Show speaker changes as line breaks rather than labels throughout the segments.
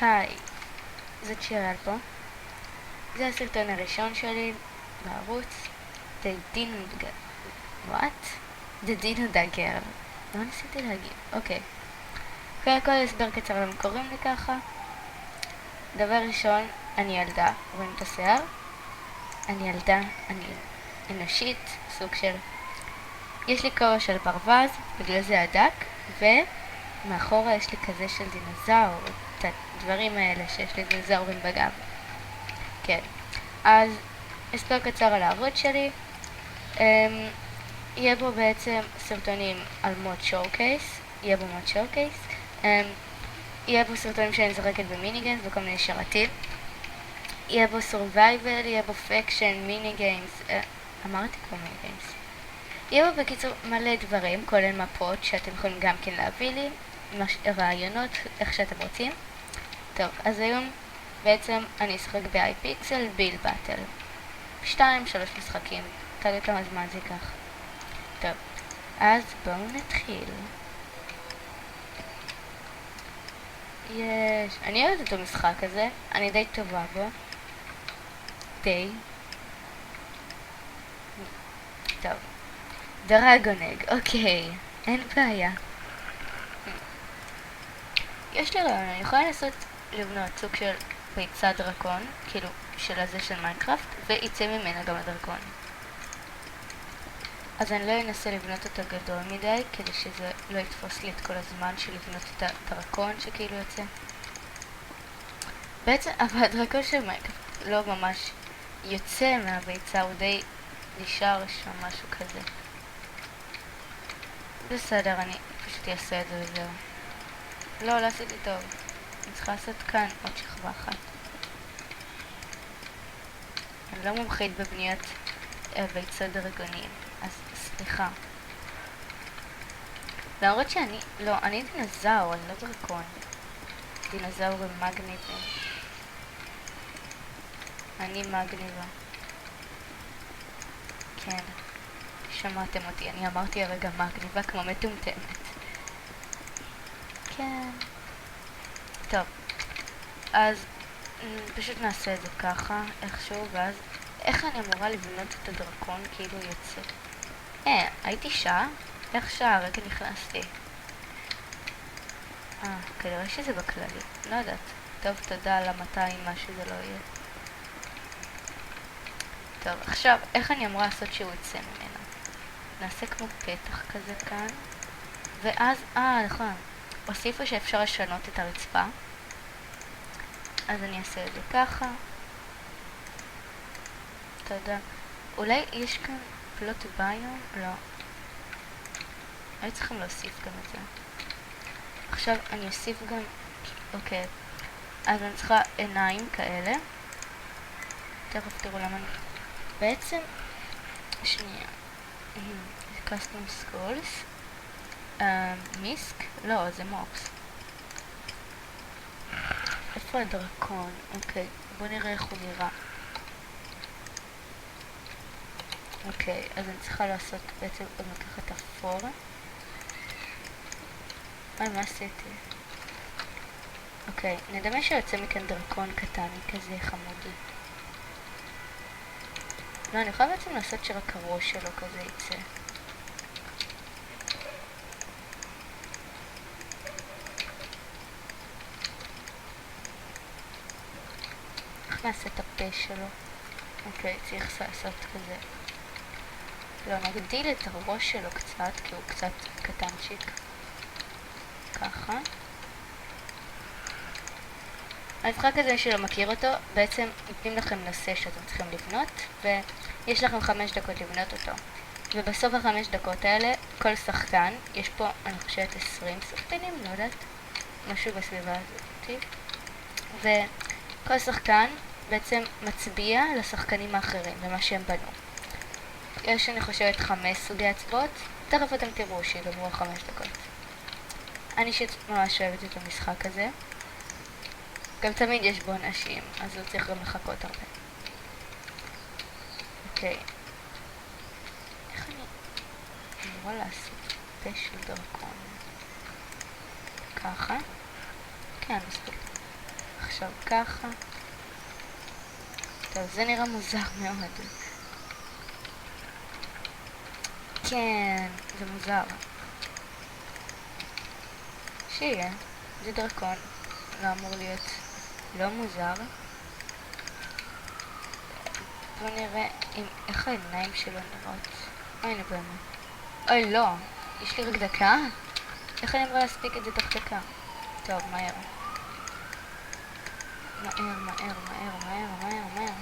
היי, זאת שיראל פה. זה הסרטון הראשון שלי בערוץ The Dino What? The Dino Dagger. מה ניסיתי להגיד? אוקיי. קודם כל הסבר קצר למה קוראים לי ככה. דבר ראשון, אני ילדה, רואים את השיער? אני ילדה, אני אנושית, סוג של... יש לי כובע של ברווז, בגלל זה הדק, ומאחורה יש לי כזה של דינוזאור, את הדברים האלה שיש לי דינוזאורים בגב. כן, אז הסבר קצר על הערוץ שלי. יהיה בו בעצם סרטונים על מוד שואו-קייס, יהיה בו מוד שואו-קייס, יהיה בו סרטונים שאני זורקת במיני-גיימס וכל מיני שרתים, יהיה בו סורווייבל, יהיה בו פקשן, מיני-גיימס, אמרתי כל מיני-גיימס. יהיה בו בקיצור מלא דברים, כולל מפות שאתם יכולים גם כן להביא לי, רעיונות, איך שאתם רוצים. טוב, אז היום בעצם אני אשחק ב-iPixel ביל באטל. 2-3 משחקים, תלוי כמה זמן זה ייקח. טוב, אז בואו נתחיל. אני אוהבת את המשחק הזה, אני די טובה בו. די. טוב. דרגונג, אוקיי, אין בעיה. יש לי רעיון, אני יכולה לבנות סוג של ביצה דרקון, כאילו של הזה של מיינקראפט, ויצא ממנה גם הדרקון. אז אני לא אנסה לבנות אותו גדול מדי, כדי שזה לא יתפוס לי את כל הזמן של לבנות את הדרקון שכאילו יוצא. בעצם, אבל הדרקון של מיינקראפט לא ממש יוצא מהביצה, הוא די נשאר שם משהו כזה. בסדר, אני פשוט אעשה את זה וזהו. לא עשיתי טוב. אני צריכה לעשות כאן עוד שכבה אחת. אני לא מומחית בבניית ביצות דרגונים, אז סליחה. למרות שאני... לא, אני דינוזאור, אני לא דרקון. דינוזאורים מגניבים. אני מגניבה. כן. שמעתם אותי, אני אמרתי הרגע מגניבה כמו מטומטמת. כן. טוב. אז פשוט נעשה את זה ככה, איכשהו, ואז... איך אני אמורה לבנות את הדרקון כאילו יוצא? הייתי שעה? איך שעה? רגע נכנסתי. כנראה שזה בכללי. לא יודעת. טוב, תודה על 200 מה שזה לא יהיה. טוב, עכשיו, איך אני אמורה לעשות שהוא יצא ממנו? נעשה כמו פתח כזה כאן. ואז, נכון. הוסיפו שאפשר לשנות את הרצפה. אז אני אעשה את זה ככה. תודה. אולי יש כאן פלוט ביום? לא. היו צריכים להוסיף גם את זה. עכשיו אני אוסיף גם... אוקיי. אז אני צריכה עיניים כאלה. תכף תראו למה... בעצם... שנייה. custom skulls. מיסק? לא, זה מוקס. איפה הדרקון? אוקיי. בוא נראה איך הוא נראה. אוקיי, אז אני צריכה לעשות בעצם עוד לקחת אפור. מה עשיתי? אוקיי, נדמה שיוצא מכאן דרקון קטן כזה חמודי. לא, אני יכולה בעצם לעשות שרק הראש שלו כזה יצא. איך נעשה את הפה שלו? אוקיי, צריך לעשות כזה. לא, נגדיל את הראש שלו קצת, כי הוא קצת קטנצ'יק. ככה. המשחק הזה שלא מכיר אותו, בעצם נותנים לכם נושא שאתם צריכים לבנות, ויש לכם 5 דקות לבנות אותו. ובסוף ה5 דקות האלה, כל שחקן, יש פה, אני חושבת 20 שחקנים, לא יודעת, משהו בסביבה הזאת. וכל שחקן בעצם מצביע לשחקנים האחרים, למה שהם בנו. יש, אני חושבת, 5 סוגי הצבעות, תכף אתם תראו שיגמרו 5 דקות. אני ממש אוהבת את המשחק הזה. גם תמיד יש בו אנשים, אז לא צריך גם לחכות הרבה. אוקיי. איך אני אמורה לעשות פה של דרקון? ככה. כן, מספיק. עכשיו ככה. טוב, זה נראה מוזר מאוד. כן, זה מוזר. שיהיה, זה דרקון. לא אמור להיות לא מוזר. בוא נראה איך העיניים שלו נראות. הנה באמת. אוי לא, יש לי רק דקה? איך אני אמורה להספיק את זה תוך דקה? טוב, מהר. מהר.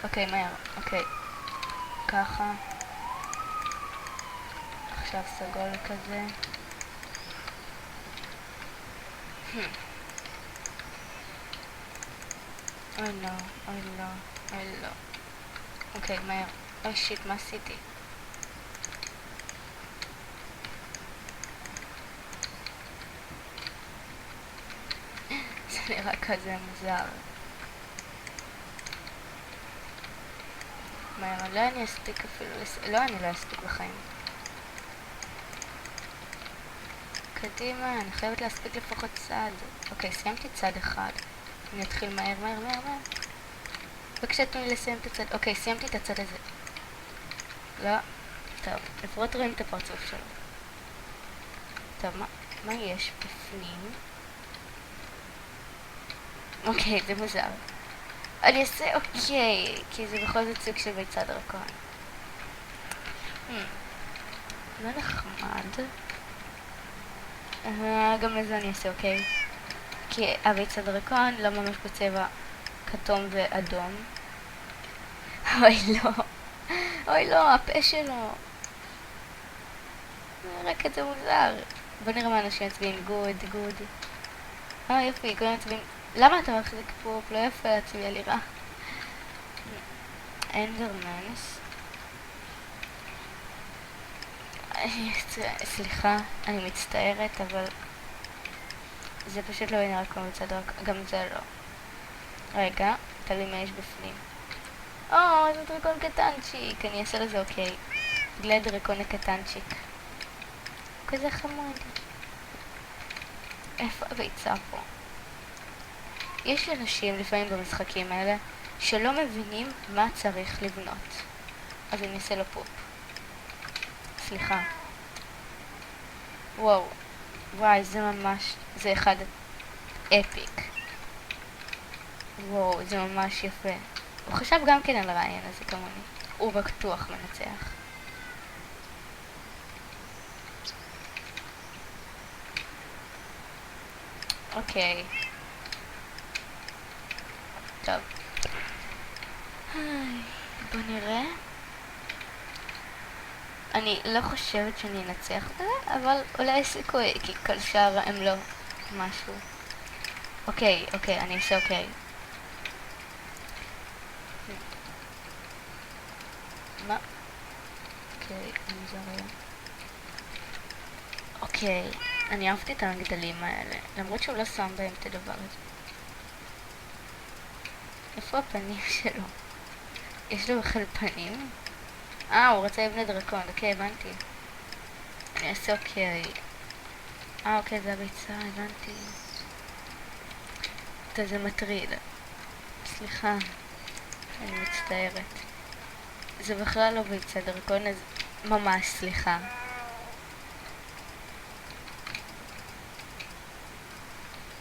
אוקיי, מהר, אוקיי. ככה. עכשיו סגול כזה. אוי לא. אוקיי, מהר. אוי שיט, מה עשיתי? זה נראה כזה מוזר. מהר, לא אני אספיק אפילו, לא אני לא אספיק בחיים. קדימה, אני חייבת להספיק לפחות צד. אוקיי, סיימתי צד אחד. אני אתחיל מהר. בבקשה תנו לי לסיים את הצד. אוקיי, סיימתי את הצד הזה. לא. טוב, לפחות רואים את הפרצוף שלו. טוב, מה יש בפנים? אוקיי, זה מוזר. אני אעשה אוקיי, כי זה בכל זאת סוג של ביצה דרקון. זה נחמד. גם לזה אני אעשה אוקיי. כי הביצה דרקון לא ממש בצבע כתום ואדום. אוי לא, הפה שלו. נראה כזה מוזר. בוא נראה מה אנשים מצביעים. גוד. יופי, כולם מצביעים. למה אתה מחזיק פה? לא יפה להצביע לי רע. אנדרמנס. סליחה, אני מצטערת, אבל זה פשוט לא נראה כמו בצד דרקון. גם זה לא. רגע, תראי מה יש בפנים. זה דרקון קטנצ'יק. אני אעשה לזה אוקיי. בגלל דרקון הקטנצ'יק. כזה חמוד. איפה הביצה פה? יש אנשים לפעמים במשחקים האלה שלא מבינים מה צריך לבנות. אז אני אעשה לו פופ. סליחה. וואי, זה ממש, זה אחד אפיק. זה ממש יפה. הוא חשב גם כן על הרעיון הזה כמוני. הוא בטוח מנצח. אוקיי. טוב. בוא נראה. אני לא חושבת שאני אנצח בזה, אבל אולי סיכוי, כי כל שאר הם לא משהו. אוקיי, אני אעשה אוקיי. מה? אוקיי, אני אהבתי את המגדלים האלה, למרות שהוא לא שם בהם את הדבר הזה. איפה הפנים שלו? יש לו בכלל פנים? הוא רצה לבנות דרקון, אוקיי, הבנתי. אני אעשה אוקיי. אוקיי, זה הביצה, הבנתי. זה מטריד. סליחה, אני מצטערת. זה בכלל לא ביצה דרקון, אז ממש סליחה.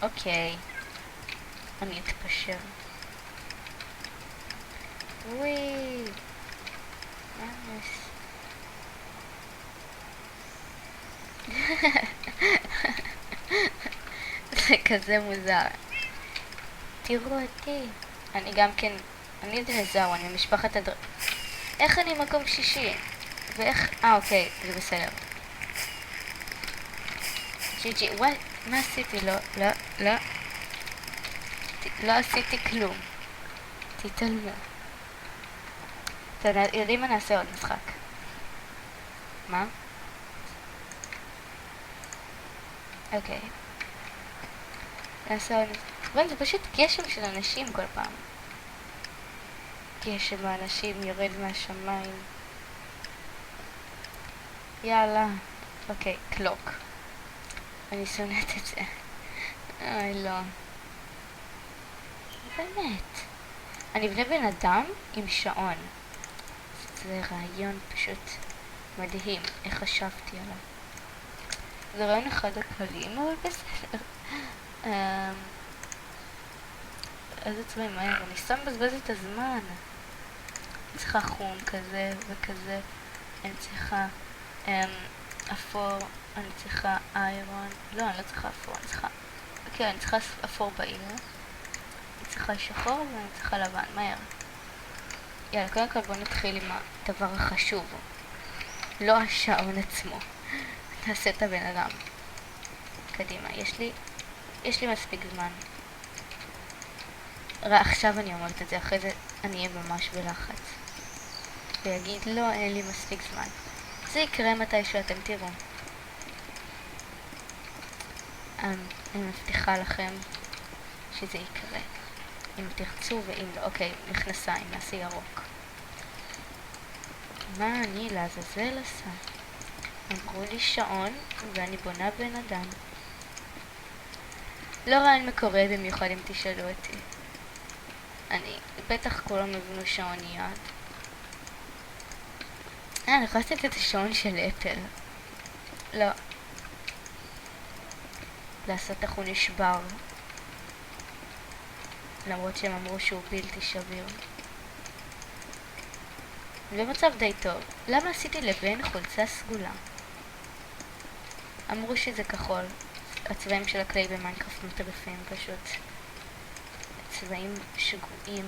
אוקיי. אני אתפשר. וואי. זה כזה מוזר. תראו אותי. אני גם כן, אני דינוזאור, אני ממשפחת איך אני מקום שישי? ואיך, אוקיי, זה בסדר. ג'י, מה עשיתי? לא עשיתי כלום. תתעלמו. אתם יודעים מה, נעשה עוד משחק. מה? אוקיי. נעשה עוד משחק. זה פשוט גשם של אנשים כל פעם. גשם האנשים יורד מהשמיים. יאללה. אוקיי, קלוק. אני שונאת את זה. לא. באמת. אני אבנה בן אדם עם שעון. זה רעיון פשוט מדהים, איך חשבתי עליו. זה רעיון אחד הקלים, אבל בסדר. איזה צבעים מהר, אני סתם מבזבז את הזמן. אני צריכה חום כזה וכזה. אני צריכה אפור, אני צריכה איירון. לא, אני לא צריכה אפור, אני צריכה... אוקיי, אני צריכה אפור בעיר. אני צריכה שחור ואני צריכה לבן, מהר. יאללה, קודם כל בואו נתחיל עם הדבר החשוב. לא השעון עצמו. נעשה את הבן אדם. קדימה, יש לי מספיק זמן. עכשיו אני אומרת את זה, אחרי זה אני אהיה ממש בלחץ. ויגיד, לא, אין לי מספיק זמן. זה יקרה מתי שאתם תראו. אני מבטיחה לכם שזה יקרה. אם תרצו ואם לא. אוקיי, מכנסיים, נעשה ירוק. מה אני לעזאזל עשה? אמרו לי שעון ואני בונה בן אדם. לא רעיון מקורי במיוחד אם תשאלו אותי. בטח כולם הבנו שעוניית. אני יכולה לעשות את השעון של אפל. לא. לעשות איך הוא נשבר. למרות שהם אמרו שהוא בלתי שביר. במצב די טוב. למה עשיתי לבן חולצה סגולה? אמרו שזה כחול. הצבעים של הכלי במיינקראפט מטרפים פשוט. צבעים שגויים.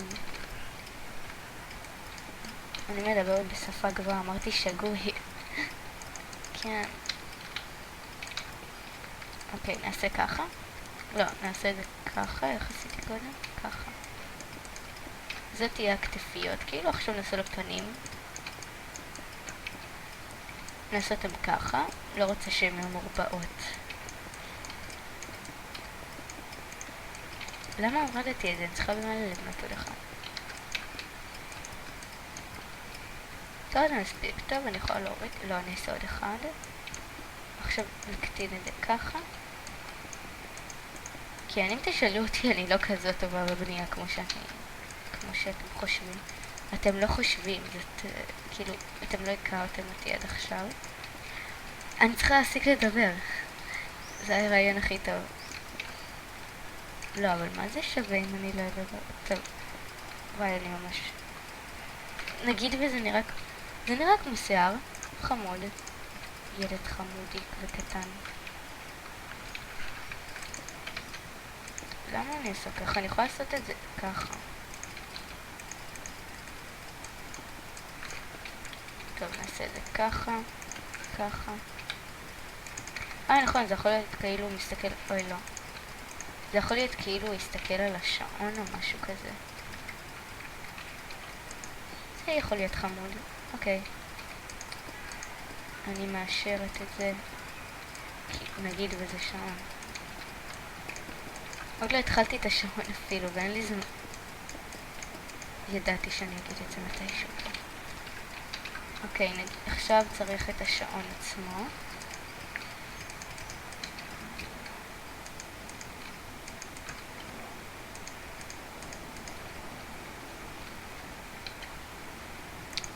אני מדברת בשפה גבוהה, אמרתי שגוי. כן. אוקיי, נעשה ככה? לא, נעשה את זה ככה, איך עשיתי קודם? ככה. זאת תהיה הכתפיות, כאילו עכשיו נעשה לפנים. נעשה אותם ככה, לא רוצה שהן יהיו מורבעות. למה הורדתי את זה? אני צריכה במעלה לבנות עוד אחד. טוב, זה מספיק טוב, אני יכולה להוריד. לא, אני אעשה עוד אחד. עכשיו נקטין את זה ככה. כי אם תשאלו אותי, אני לא כזאת טובה בבנייה כמו שאתם חושבים. אתם לא חושבים, זאת, כאילו, אתם לא הכרתם אותי עד עכשיו. אני צריכה להפסיק לדבר. זה הרעיון הכי טוב. לא, אבל מה זה שווה אם אני לא אדבר? טוב. וואי, אני ממש... נגיד וזה נראה... זה נראה כמו שיער. חמוד. ילד חמודי וקטן. למה אני אעשה ככה? אני יכולה לעשות את זה ככה. טוב, נעשה את זה ככה. ככה. נכון, זה יכול להיות כאילו הוא מסתכל... אוי, לא. זה יכול להיות כאילו הוא יסתכל על השעון או משהו כזה. זה יכול להיות חמוד. אוקיי. אני מאשרת את זה. נגיד וזה שעון. עוד לא התחלתי את השעון אפילו, ואין לי זמן. ידעתי שאני אגיד את זה מתישהו. אוקיי, עכשיו צריך את השעון עצמו.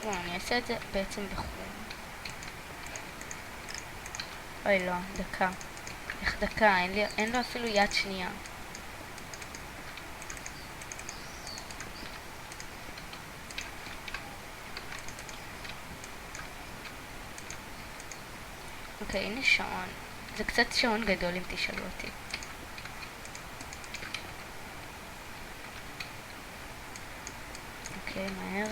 אני אעשה את זה בעצם בחום. אוי לא, דקה. איך דקה? אין לו אפילו יד שנייה. אוקיי, הנה שעון. זה קצת שעון גדול אם תשאלו אותי. אוקיי, מהר.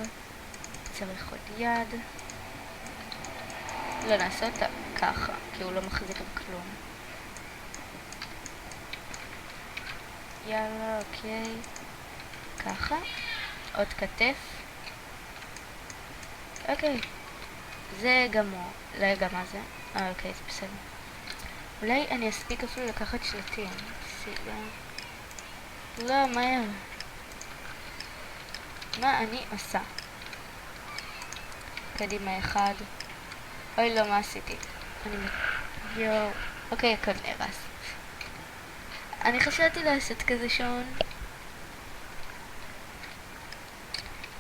צריך עוד יד. לא, נעשה אותה ככה, כי הוא לא מחזיק בכלום. יאללה, אוקיי. ככה. עוד כתף. אוקיי. זה גמור. לא יודע מה זה. אוקיי, זה בסדר. אולי אני אספיק אפילו לקחת שלטים. לא, מהר. מה אני עושה? קדימה אחד. אוי לא, מה עשיתי? יואו. אוקיי, הכל נהרס. אני חשבתי לעשות כזה שעון.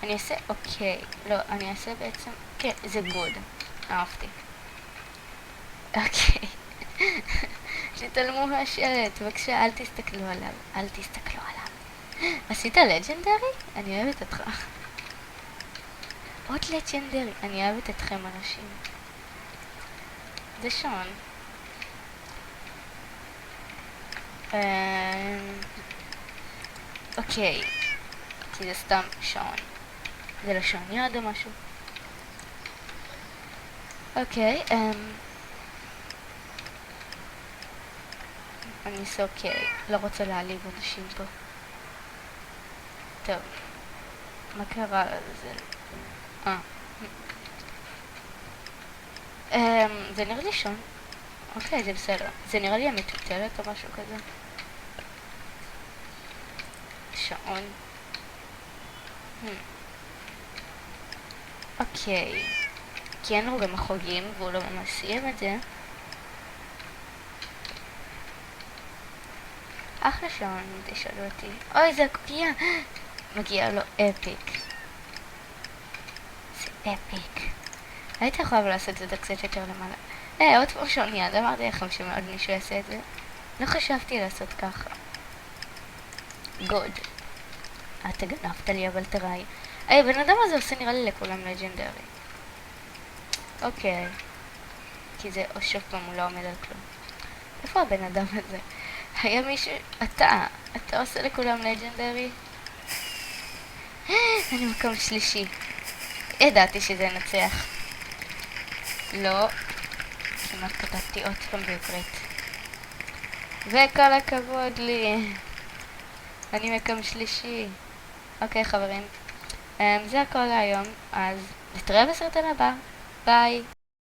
אני אעשה אוקיי. לא, אני אעשה בעצם... כן, זה גוד. אהבתי. אוקיי. תתעלמו מהשלט. בבקשה, אל תסתכלו עליו. אל תסתכלו עליו. עשית לג'נדרי? אני אוהבת אותך. עוד לג'נדרי. אני אוהבת אתכם אנשים. זה שון. אוקיי. כי זה סתם שון. זה לשון יד או משהו. אוקיי, אני אעשה אוקיי. לא רוצה להעליב אנשים פה. טוב. מה קרה לזה? זה נראה לי שון. אוקיי, זה בסדר. זה נראה לי המטוטלת או משהו כזה. שעון. אוקיי. כי אין לו גם החוגים והוא לא ממש סיים את זה. אחלה שעון, אם תשאלו אותי. אוי, זה הקוקייה! מגיע לו אפיק. זה אפיק. היית יכולה לעשות את זה קצת יותר למעלה. עוד פעם שעון יד, אמרתי לכם שמאוד מישהו יעשה את זה. לא חשבתי לעשות ככה. גוד. אתה גנבת לי אבל תראי. בן אדם הזה עושה נראה לי לכולם לג'נדרי. אוקיי. כי זה או שוב פעם הוא לא עומד על כלום. איפה הבן אדם הזה? היה מישהו... אתה עושה לכולם לג'נדרי? אני מקום שלישי. ידעתי שזה ינצח. לא. כמעט כתבתי עוד פעם בעברית. וכל הכבוד לי. אני מקום שלישי. אוקיי חברים. זה הכל להיום. אז נתראה בסרטון הבא. ביי.